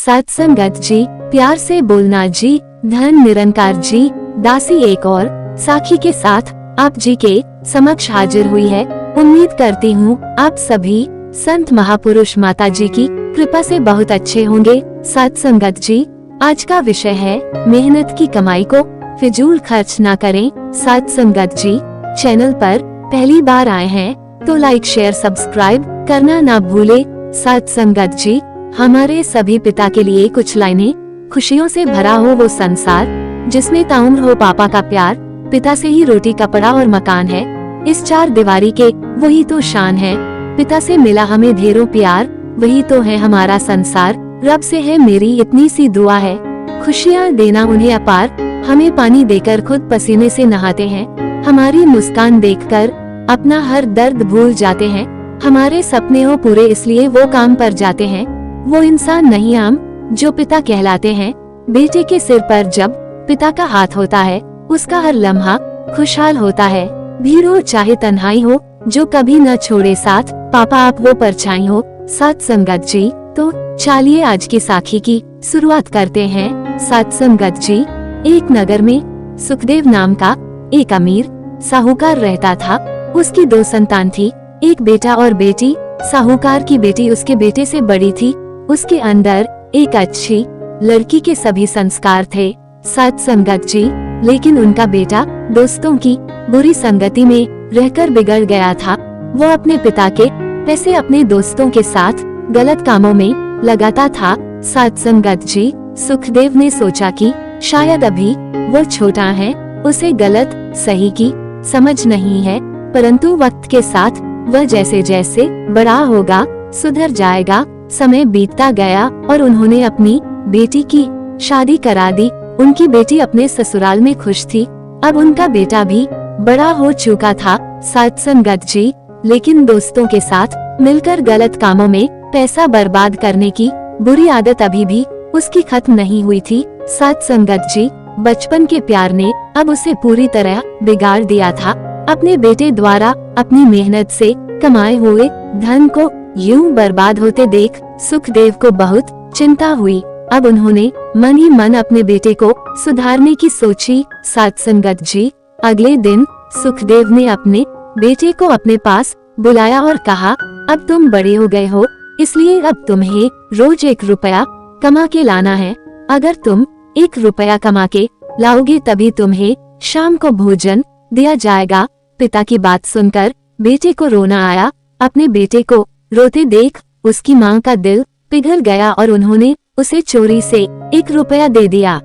सत्संगत जी, प्यार से बोलना जी, धन निरंकार जी, दासी एक और साखी के साथ आप जी के समक्ष हाजिर हुई है। उम्मीद करती हूँ आप सभी संत महापुरुष माता जी की कृपा से बहुत अच्छे होंगे। सत्संगत जी, आज का विषय है मेहनत की कमाई को फिजूल खर्च ना करें। सत्संगत जी, चैनल पर पहली बार आए हैं तो लाइक शेयर सब्सक्राइब करना ना भूले। सत्संगत जी, हमारे सभी पिता के लिए कुछ लाइनें। खुशियों से भरा हो वो संसार, जिसमें ताउम्र हो पापा का प्यार। पिता से ही रोटी कपड़ा और मकान है, इस चार दीवारी के वही तो शान है। पिता से मिला हमें ढेरों प्यार, वही तो है हमारा संसार। रब से है मेरी इतनी सी दुआ है, खुशियाँ देना उन्हें अपार। हमें पानी देकर खुद पसीने से नहाते हैं, हमारी मुस्कान देखकर अपना हर दर्द भूल जाते हैं। हमारे सपने हो पूरे इसलिए वो काम पर जाते हैं। वो इंसान नहीं आम जो पिता कहलाते हैं। बेटे के सिर पर जब पिता का हाथ होता है, उसका हर लम्हा खुशहाल होता है। भीड़ हो चाहे तन्हाई हो, जो कभी न छोड़े साथ, पापा आप वो परछाई हो। सत्संगत जी, तो चलिए आज की साखी की शुरुआत करते हैं। सत्संगत जी, एक नगर में सुखदेव नाम का एक अमीर साहूकार रहता था। उसकी दो संतान थी, एक बेटा और बेटी। साहूकार की बेटी उसके बेटे से बड़ी थी। उसके अंदर एक अच्छी लड़की के सभी संस्कार थे। सत्संगत जी, लेकिन उनका बेटा दोस्तों की बुरी संगति में रहकर बिगड़ गया था। वो अपने पिता के पैसे अपने दोस्तों के साथ गलत कामों में लगाता था। सत्संगत जी, सुखदेव ने सोचा कि शायद अभी वो छोटा है, उसे गलत सही की समझ नहीं है, परंतु वक्त के साथ वह जैसे जैसे बड़ा होगा सुधर जाएगा। समय बीतता गया और उन्होंने अपनी बेटी की शादी करा दी। उनकी बेटी अपने ससुराल में खुश थी। अब उनका बेटा भी बड़ा हो चुका था। सत्संगत जी, लेकिन दोस्तों के साथ मिलकर गलत कामों में पैसा बर्बाद करने की बुरी आदत अभी भी उसकी खत्म नहीं हुई थी। सत्संगत जी, बचपन के प्यार ने अब उसे पूरी तरह बिगाड़ दिया था। अपने बेटे द्वारा अपनी मेहनत से कमाए हुए धन को यूं बर्बाद होते देख सुखदेव को बहुत चिंता हुई। अब उन्होंने मन ही मन अपने बेटे को सुधारने की सोची। सत्संगत जी, अगले दिन सुखदेव ने अपने बेटे को अपने पास बुलाया और कहा, अब तुम बड़े हो गए हो, इसलिए अब तुम्हें रोज 1 रुपया कमा के लाना है। अगर तुम 1 रुपया कमा के लाओगे तभी तुम्हें शाम को भोजन दिया जाएगा। पिता की बात सुनकर बेटे को रोना आया। अपने बेटे को रोते देख उसकी माँ का दिल पिघल गया और उन्होंने उसे चोरी से 1 रुपया दे दिया।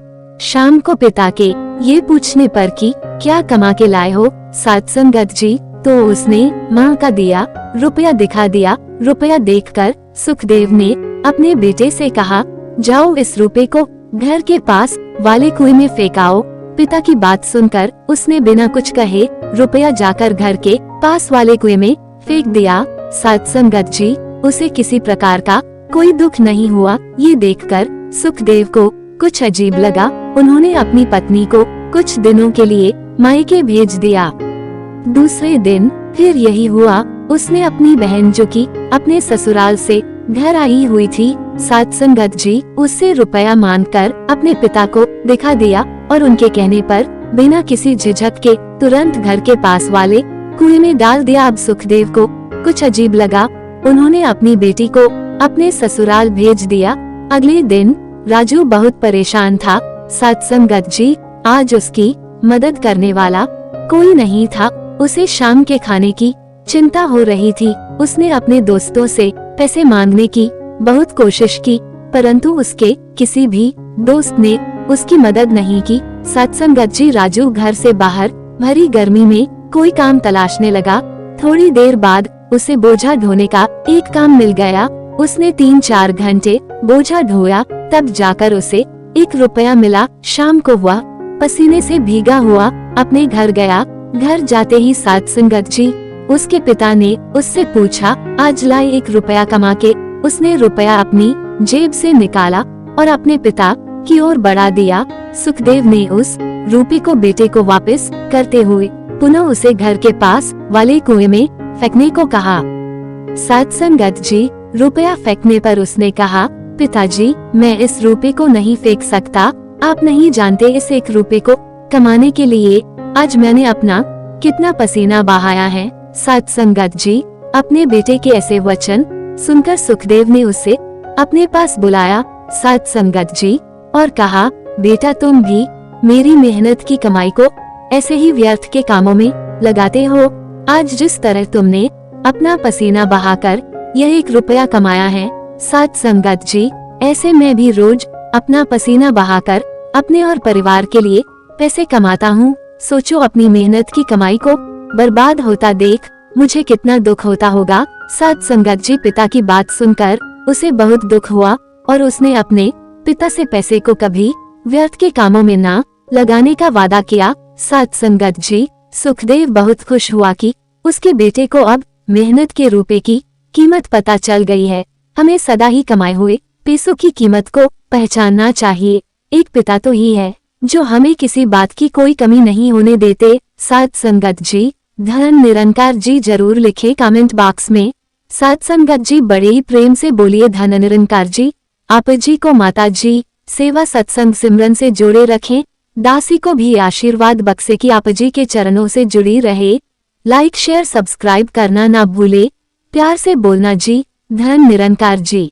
शाम को पिता के ये पूछने पर कि क्या कमा के लाए हो सत्संगत जी, तो उसने माँ का दिया रुपया दिखा दिया। रुपया देखकर सुखदेव ने अपने बेटे से कहा, जाओ इस रुपये को घर के पास वाले कुएं में फेंकाओ। पिता की बात सुनकर उसने बिना कुछ कहे रुपया जाकर घर के पास वाले कुएं में फेंक दिया। सत्संगत जी, उसे किसी प्रकार का कोई दुख नहीं हुआ। ये देखकर सुखदेव को कुछ अजीब लगा। उन्होंने अपनी पत्नी को कुछ दिनों के लिए मायके भेज दिया। दूसरे दिन फिर यही हुआ। उसने अपनी बहन जो कि अपने ससुराल से घर आई हुई थी, सत्संगत जी, उससे रुपया मांगकर अपने पिता को दिखा दिया और उनके कहने पर बिना किसी झिझक के तुरंत घर के पास वाले कुएं में डाल दिया। अब सुखदेव को कुछ अजीब लगा। उन्होंने अपनी बेटी को अपने ससुराल भेज दिया। अगले दिन राजू बहुत परेशान था। सत्संगत जी, आज उसकी मदद करने वाला कोई नहीं था। उसे शाम के खाने की चिंता हो रही थी। उसने अपने दोस्तों से पैसे मांगने की बहुत कोशिश की, परंतु उसके किसी भी दोस्त ने उसकी मदद नहीं की। सत्संगत जी, राजू घर से बाहर भरी गर्मी में कोई काम तलाशने लगा। थोड़ी देर बाद उसे बोझा ढोने का एक काम मिल गया। उसने 3-4 घंटे बोझा ढोया, तब जाकर उसे 1 रुपया मिला। शाम को वह पसीने से भीगा हुआ अपने घर गया। घर जाते ही सत्संगत जी, उसके पिता ने उससे पूछा, आज लाए 1 रुपया कमा के। उसने रुपया अपनी जेब से निकाला और अपने पिता की ओर बढ़ा दिया। सुखदेव ने उस रुपये को बेटे को वापस करते हुए पुनः उसे घर के पास वाले कुएं में फेंकने को कहा। सत्संगत जी, रुपया फेंकने पर उसने कहा, पिताजी, मैं इस रुपए को नहीं फेंक सकता। आप नहीं जानते इस 1 रुपए को कमाने के लिए आज मैंने अपना कितना पसीना बहाया है। साध संगत जी, अपने बेटे के ऐसे वचन सुनकर सुखदेव ने उसे अपने पास बुलाया साध संगत जी और कहा, बेटा तुम भी मेरी मेहनत की कमाई को ऐसे ही व्यर्थ के कामों में लगाते हो। आज जिस तरह तुमने अपना पसीना बहाकर यह 1 रुपया कमाया है साध संगत जी, ऐसे मैं भी रोज अपना पसीना बहाकर अपने और परिवार के लिए पैसे कमाता हूँ। सोचो, अपनी मेहनत की कमाई को बर्बाद होता देख मुझे कितना दुख होता होगा। साध संगत जी, पिता की बात सुनकर उसे बहुत दुख हुआ और उसने अपने पिता से पैसे को कभी व्यर्थ के कामों में ना लगाने का वादा किया। साध संगत जी, सुखदेव बहुत खुश हुआ कि उसके बेटे को अब मेहनत के रुपए की कीमत पता चल गई है। हमें सदा ही कमाए हुए पैसों की कीमत को पहचानना चाहिए। एक पिता तो ही है जो हमें किसी बात की कोई कमी नहीं होने देते। साध संगत जी, धन निरंकार जी जरूर लिखे कमेंट बॉक्स में। साध संगत जी, बड़े ही प्रेम से बोलिए धन निरंकार जी आप जी को माता जी सेवा सत्संग सिमरन से जोड़े रखें। दासी को भी आशीर्वाद बख्शे कि आप जी के चरणों से जुड़ी रहे। लाइक शेयर सब्सक्राइब करना ना भूले। प्यार से बोलना जी धन निरंकार जी।